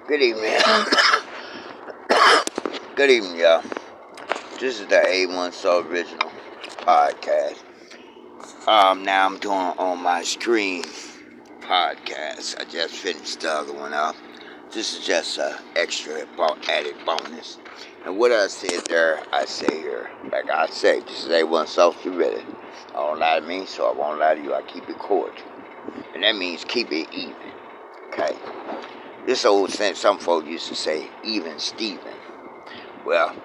Good evening. Good evening, y'all. This is the A1 Soul Original podcast. Now I'm doing on my screen podcast. I just finished the other one up. This is just an extra added bonus. And what I said there, I say here. Like I say, this is A1 Soul Original. I don't lie to me, so I won't lie to you. I keep it cordial. And that means keep it even. Okay? This old sense, some folks used to say, even Steven. Well,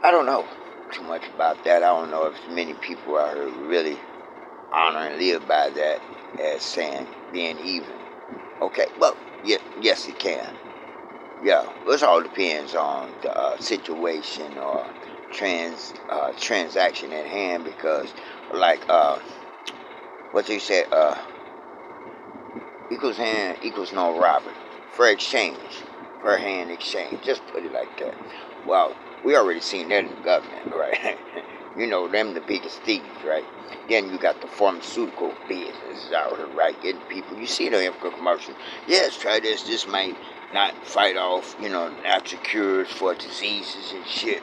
I don't know too much about that. I don't know if many people out here really honor and live by that as saying being even. Okay, well, yes, it can. Yeah, it all depends on the situation or transaction at hand because, like, what they said, equals hand equals no robbery. For exchange, per hand exchange. Just put it like that. Well, we already seen that in the government, right? You know, them the biggest thieves, right? Then you got the pharmaceutical business out here, right? Getting people. You see the commercial. Yes, try this. This might not fight off, natural cures for diseases and shit.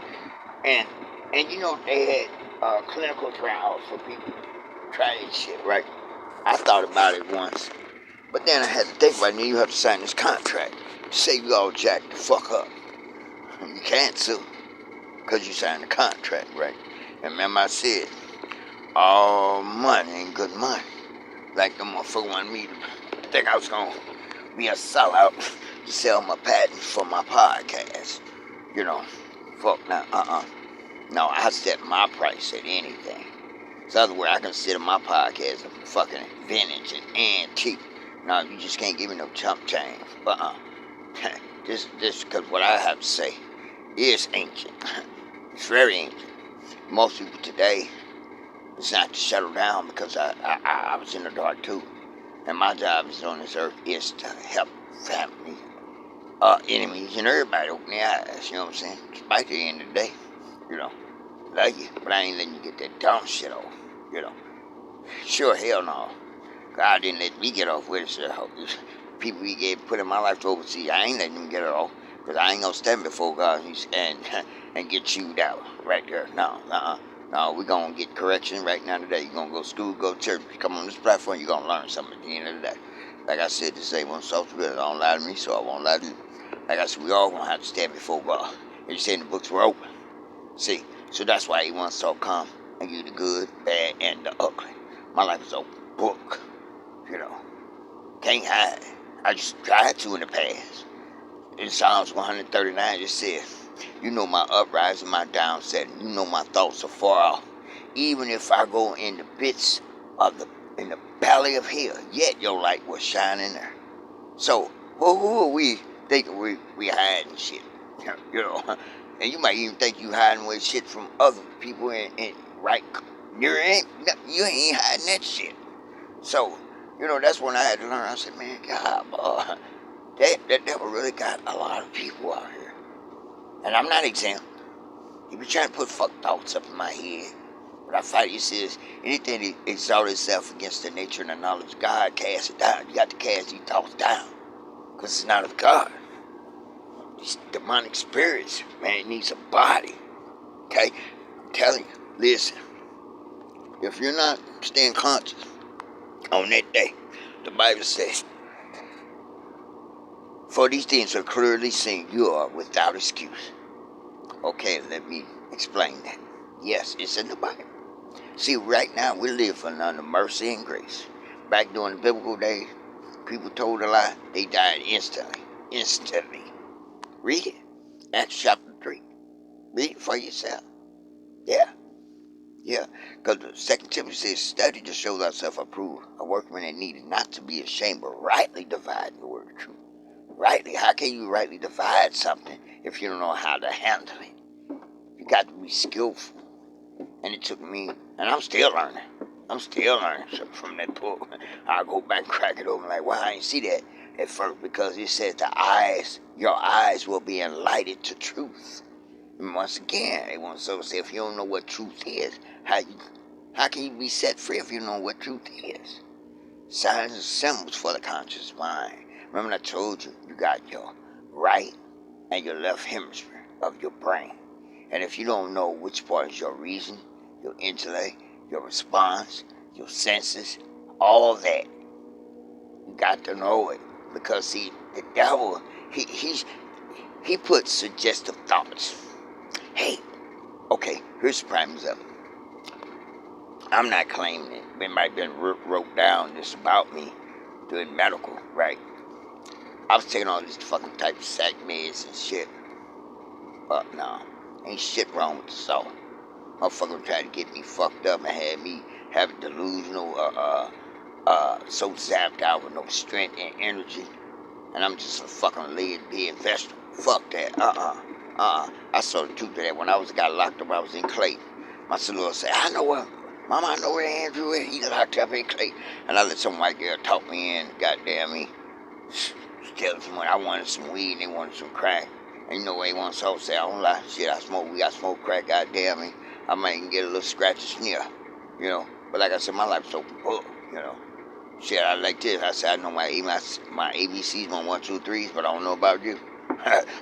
And you know, they had clinical trials for people to try this shit, right? I thought about it once. But then I had to think about it. You have to sign this contract. Say you all jacked the fuck up. You can't sue. Because you signed the contract, right? And remember I said, all money ain't good money. Like the motherfucker wanted me to think I was going to be a sellout to sell my patents for my podcast. Fuck now, No, I set my price at anything. So other way, I consider my podcast a fucking vintage and antique. No, you just can't give me no chump change. This because what I have to say is ancient. It's very ancient. Most people today, it's not to settle down because I was in the dark too. And my job is on this earth is to help family, enemies, and everybody open their eyes, you know what I'm saying? Despite the end of the day, love you, but I ain't letting you get that dumb shit off, Sure, hell no. God didn't let me get off with it, so people he gave put in my life to oversee, I ain't letting them get it off. Because I ain't gonna stand before God and get chewed out right there. No, No, we're gonna get correction right now today. You're gonna go to school, go to church. You come on this platform, you're gonna learn something at the end of the day. Like I said, this ain't one software. Don't lie to me, so I won't lie to you. Like I said, we all gonna have to stand before God. And you saying the books were open. See, so that's why he wants to come and give you the good, bad, and the ugly. My life is a book. Can't hide. I just tried to in the past. In Psalms 139, it says, you know my uprising, my downsetting. You know my thoughts are far off. Even if I go in the pits in the valley of hell, yet your light will shine in there. So, who are we thinking we hiding shit? And you might even think you hiding away shit from other people and right you ain't hiding that shit. So, that's when I had to learn. I said, man, God, boy, that devil really got a lot of people out here. And I'm not exempt. He be trying to put fuck thoughts up in my head. But I fight, he says, anything that exalts itself against the nature and the knowledge of God, cast it down. You got to cast these thoughts down. Because it's not of God. These demonic spirits, man, it needs a body. Okay? I'm telling you, listen. If you're not staying conscious on that day, the Bible says, for these things are clearly seen, you are without excuse. Okay, let me explain that. Yes, it's in the Bible. See, right now we live under mercy and grace. Back during the biblical days, people told a lie, they died instantly. Instantly. Read it. Acts chapter 3. Read it for yourself. Yeah. Because the 2 Timothy says, study to show thyself approved, a workman that needed not to be ashamed, but rightly dividing the word of truth. Rightly, how can you rightly divide something if you don't know how to handle it? You got to be skillful. And it took me, and I'm still learning. Something from that book. I'll go back and crack it open like, wow, I didn't see that at first because it says your eyes will be enlightened to truth. And once again, they want to say if you don't know what truth is, how can you be set free if you don't know what truth is? Signs and symbols for the conscious mind. Remember I told you, you got your right and your left hemisphere of your brain. And if you don't know which part is your reason, your intellect, your response, your senses, all that, you got to know it. Because see, the devil, he puts suggestive thoughts. Hey, okay, here's the prime example. I'm not claiming it. It might have been wrote down this about me doing medical, right? I was taking all these fucking type of sac meds and shit. But no, ain't shit wrong with the soul. Motherfucker tried to get me fucked up and had me having delusional, so zapped out with no strength and energy. And I'm just a fucking lead dead vegetable. Fuck that. I saw the truth of that. When I got locked up, I was in Clayton. My son said, I know where, Mama, I know where Andrew is. He locked up in Clayton. And I let some white girl talk me in. Goddamn me. Tell someone I wanted some weed and they wanted some crack. And you know what they want so say, I don't lie. Shit, I smoke weed, I smoke crack, goddamn me. I might even get a little scratch or sneer. You know. But like I said, my life's so full, you know. Shit, I like this. I said I know my ABCs, my 1, 2, 3s, but I don't know about you.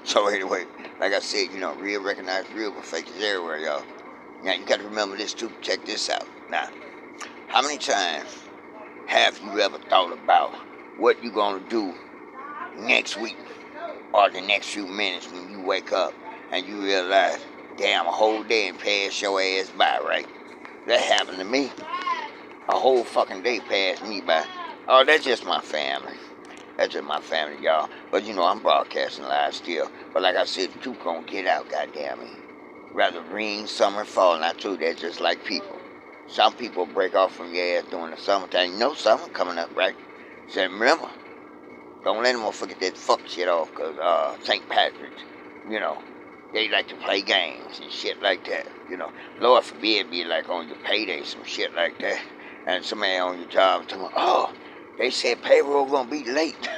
So anyway, like I said, you know, real recognize real, but fake is everywhere, y'all. Now you got to remember this too. Check this out. Now, how many times have you ever thought about what you gonna do next week or the next few minutes when you wake up and you realize, damn, a whole day and passed your ass by, right? That happened to me. A whole fucking day passed me by. Oh, that's just my family. That's just my family, y'all. But you know, I'm broadcasting live still. But like I said, the truth gonna get out, goddamn me. Rather rain, summer, fall, and I told you that's just like people. Some people break off from your ass during the summertime. You know summer coming up, right? So remember, don't let them forget that fuck shit off, because St. Patrick's, you know, they like to play games and shit like that, you know. Lord forbid be like on your payday, some shit like that. And somebody on your job talking, oh, they said payroll gonna be late.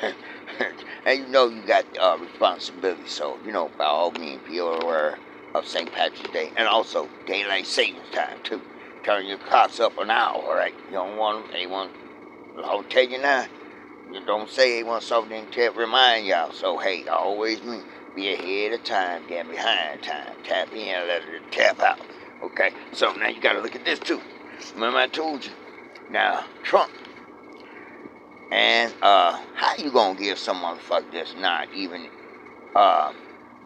And you know you got responsibility, so, you know, by all means, be aware of St. Patrick's Day. And also, daylight savings time, too. Turn your clocks up an hour, right? You don't want them, they want, I'll tell you now, you don't say they want something to remind y'all. So, hey, always be ahead of time, get behind time. Tap in, let it tap out. Okay, so now you gotta look at this, too. Remember I told you. Now, Trump, and how you gonna give some motherfucker that's not even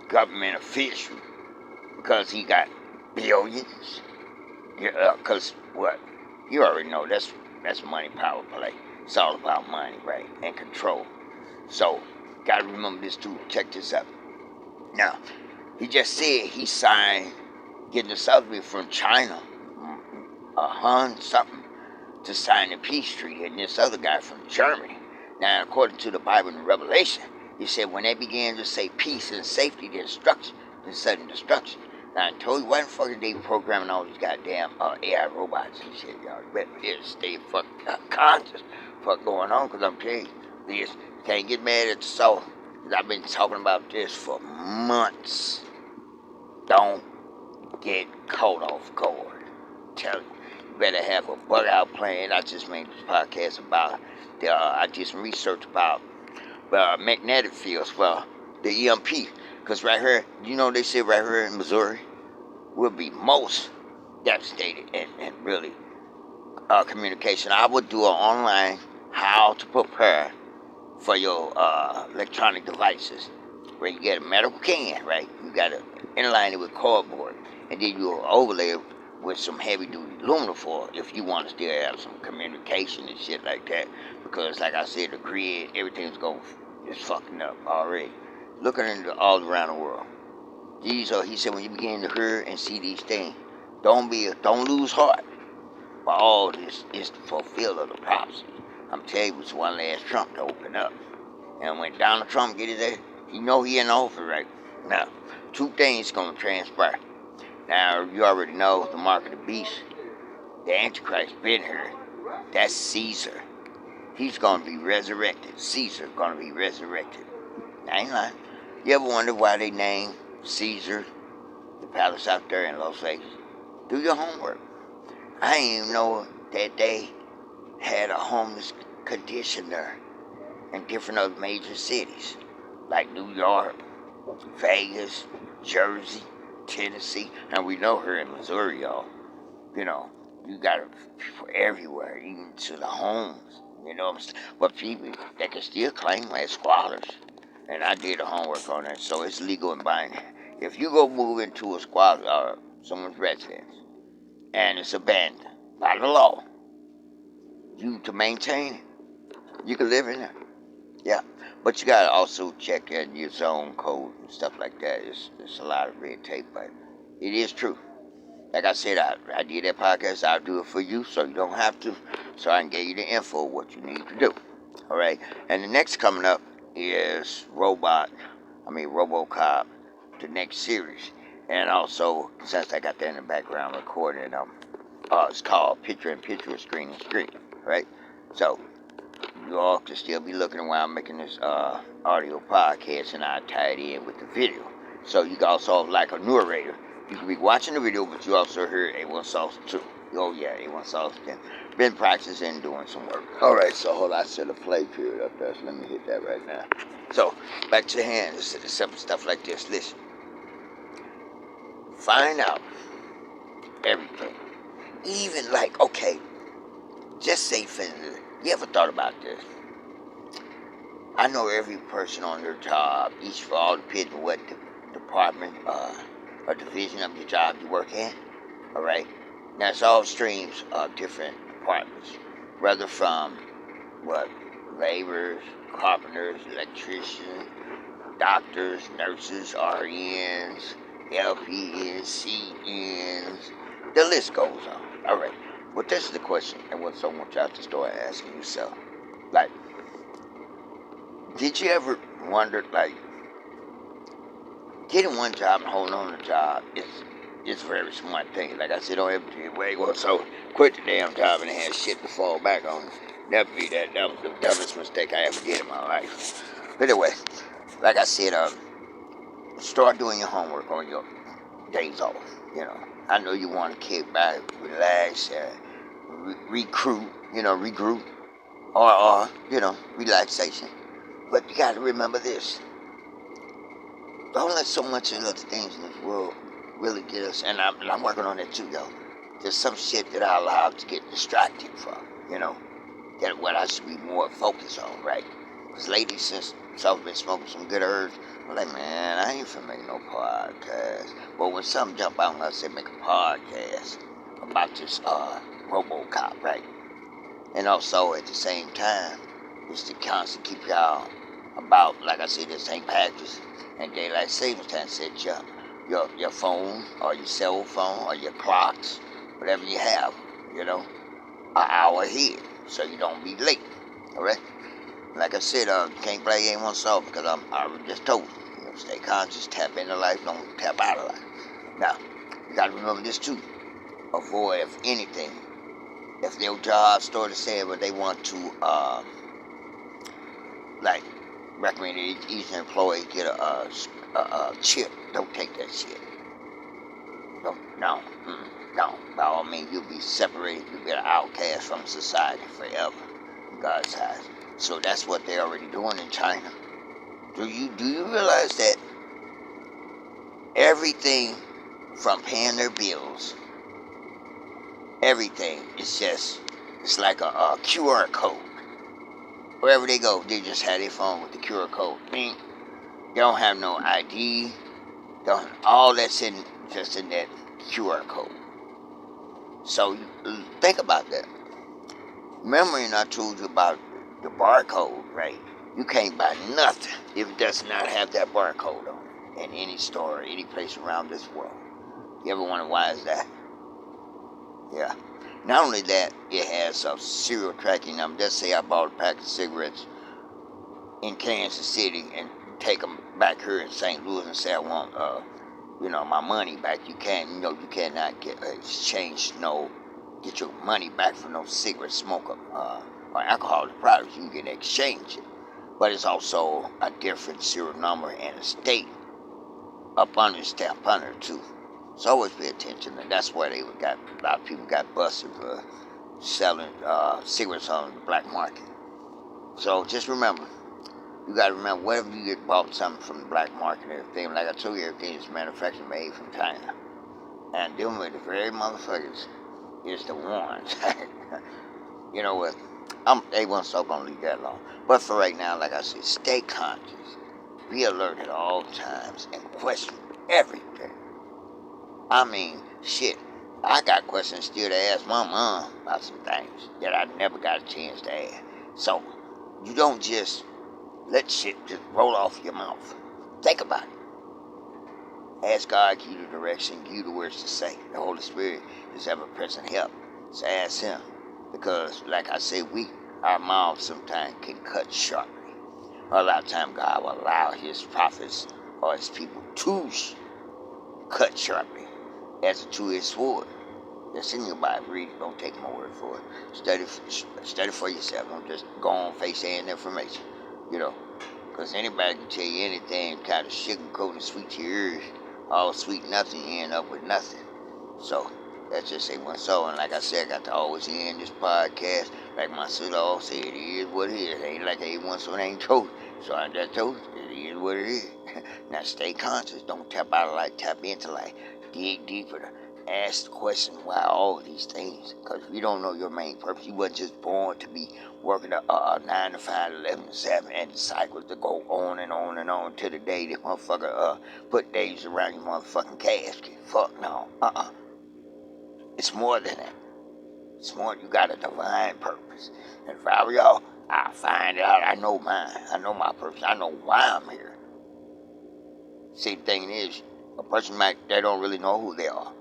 government official because he got billions? Yeah, cause what? You already know that's money power play. It's all about money, right? And control. So, gotta remember this too. Check this out. Now, he just said he signed getting the Southerly from China, Han something, to sign the peace treaty, and this other guy from Germany. Now, according to the Bible and Revelation, he said when they began to say peace and safety, the instruction, then sudden destruction. Now, I told you, why the fuck are they programming all these goddamn AI robots and shit, y'all? You better stay conscious fuck going on, because I'm telling you, this, you can't get mad at the soul. I've been talking about this for months. Don't get caught off guard. Tell you. Better have a bug out plan. I just made this podcast about I did some research about magnetic fields for the EMP. Because right here, you know they say right here in Missouri will be most devastated and really communication. I would do an online how to prepare for your electronic devices, where you get a medical can, right? You got to inline it with cardboard, and then you overlay it with some heavy duty aluminum foil if you want to still have some communication and shit like that. Because like I said, the grid, everything's going is fucking up already. Looking into all around the world. These are, he said, when you begin to hear and see these things, don't lose heart. But all this is to fulfill of the prophecy. I'm telling you, it's one last Trump to open up. And when Donald Trump get his ass, you know he in office right now. Two things gonna transpire. Now, you already know the mark of the beast. The Antichrist been here. That's Caesar. He's going to be resurrected. Caesar going to be resurrected. I ain't lying. You ever wonder why they named Caesar the palace out there in Las Vegas? Do your homework. I didn't even know that they had a homeless condition there. and different other major cities like New York, Vegas, Jersey, Tennessee, and we know here in Missouri, y'all. You know, you got people everywhere, even to the homes. You know, but people they can still claim as squatters. And I did the homework on that, so it's legal in binding. If you go move into a squatter or someone's residence and it's abandoned by the law, you to maintain it, you can live in there. Yeah, but you gotta also check in your zone code and stuff like that. It's a lot of red tape, but it is true. Like I said, I did that podcast. I'll do it for you, so you don't have to. So I can give you the info of what you need to do. All right. And the next coming up is RoboCop, the next series, and also since I got that in the background recording, it's called Picture in Picture, Screen in Screen. Right. So you all can still be looking while I'm making this audio podcast, and I tie it in with the video. So you can also like a narrator. You can be watching the video, but you also hear A1 Sauce too. Oh yeah, A1 Sauce. Been practicing doing some work. All right, so hold on, I set a play period up there. So let me hit that right now. So back to the hand. This is simple stuff like this. Listen, find out everything. Even like, okay, just say for instance, you ever thought about this? I know every person on their job, each for all depends on what department or division of your job you work in. All right. Now it's all streams of different departments, whether from what laborers, carpenters, electricians, doctors, nurses, RNs, LPNs, CNs. The list goes on. All right. Well, this is the question, and what someone wants y'all to start asking yourself. Like, did you ever wonder, like, getting one job and holding on to a job is a very smart thing. Like I said, don't ever do it. Well, so quit the damn job and have shit to fall back on. Never be that. That was the dumbest mistake I ever did in my life. But anyway, like I said, start doing your homework on your days off. You know, I know you want to kick back, relax, regroup, or relaxation. But you got to remember this. Don't let so much of other things in this world really get us, and I'm working on that too, yo. There's some shit that I allow to get distracted from, that what I should be more focused on, right? Because lately, since I've been smoking some good herbs, I'm like, man, I ain't finna make no podcast. But when something jump out, I'm gonna say make a podcast about this RoboCop, right? And also at the same time, is to constantly keep y'all about, like I said, the same packages and daylight savings time. Set your phone or your cell phone or your clocks, whatever you have, an hour ahead, so you don't be late. All right. Like I said, you can't play A1 Sauce because I just told you. Stay conscious, tap into life, don't tap out of life. Now, you gotta remember this too. Avoid, if anything, if their job started saying what they want to, like, recommend each employee get a chip, don't take that shit. No. By all means, you'll be separated. You'll be an outcast from society forever, in God's eyes. So that's what they're already doing in China. Do you realize that everything from paying their bills, everything is it's like a QR code. Wherever they go, they just have their phone with the QR code. They don't have no ID. All that's just in that QR code. So think about that. Remember, I told you about the barcode, right? You can't buy nothing if it does not have that barcode on it in any store, any place around this world. You ever wonder why is that? Yeah. Not only that, it has a serial tracking number. Let's say I bought a pack of cigarettes in Kansas City and take them back here in St. Louis and say I want, my money back. You cannot get your money back for no cigarette smoker or alcoholic products. You can exchange it, but it's also a different serial number and a state up under stamp under too. So always pay attention, and that's why a lot of people got busted for selling cigarettes on the black market. So just remember, You gotta remember, whatever you get bought something from the black market and everything, like I told you, everything is manufactured made from China. And dealing with the very motherfuckers is the ones. You know what? They won't so gonna leave that alone. But for right now, like I said, stay conscious. Be alert at all times and question everything. I mean, shit. I got questions still to ask my mom about some things that I never got a chance to ask. So, you don't just let shit just roll off your mouth. Think about it. Ask God, give you the direction, give you the words to say. The Holy Spirit is ever present help. So ask Him. Because, like I said, our mouths sometimes can cut sharply. A lot of times God will allow His prophets or His people to cut sharply as a two-edged sword. That's in your Bible. Read it. Don't take my word for it. Study for yourself. Don't just go on face and information. You know, because anybody can tell you anything, kind of sugarcoat and sweet to your ears. All sweet nothing, you end up with nothing. So, that's just a one soul. And like I said, I got to always end this podcast. Like my sister always said, it is what it is. It ain't like A1, so it ain't told. So I just told you, it is what it is. Now stay conscious. Don't tap out of light, tap into light. Dig deeper. Ask the question, why all of these things? Because if you don't know your main purpose, you wasn't just born to be working a 9 to 5, 11 to 7, and the cycles to go on and on and on till the day that motherfucker put days around your motherfucking casket. Fuck no. It's more than that. It's more, you got a divine purpose. And if I were y'all, I find out. I know mine. I know my purpose. I know why I'm here. See, the thing is, a person they don't really know who they are.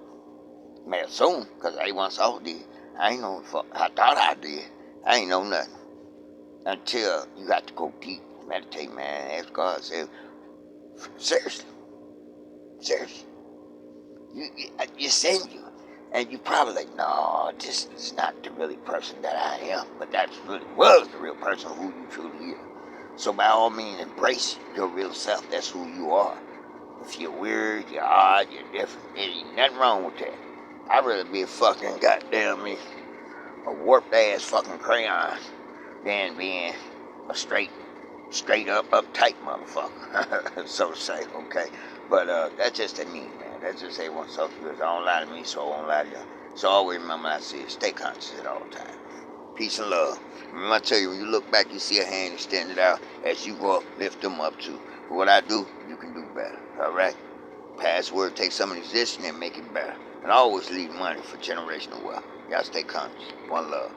May assume, because they once all did. I ain't know the fuck. I thought I did. I ain't know nothing. Until you got to go deep, meditate, man, ask God, say, seriously, you send you. And you probably like, no, this is not the really person that I am. But that really was the real person who you truly are. So by all means, embrace your real self. That's who you are. If you're weird, you're odd, you're different, there ain't nothing wrong with that. I'd rather be a fucking goddamn me, a warped ass fucking crayon than being a straight up, uptight motherfucker, so to say, okay? But that's just a me, man. That's just a one self because I don't lie to me, so I won't lie to you. So always remember I say, stay conscious at all times. Peace and love. Remember I tell you, when you look back, you see a hand extended out. As you go up, lift them up too. But what I do, you can do better, all right? Password, take some of the existing and make it better. And always leave money for generational wealth. Y'all stay conscious. One love.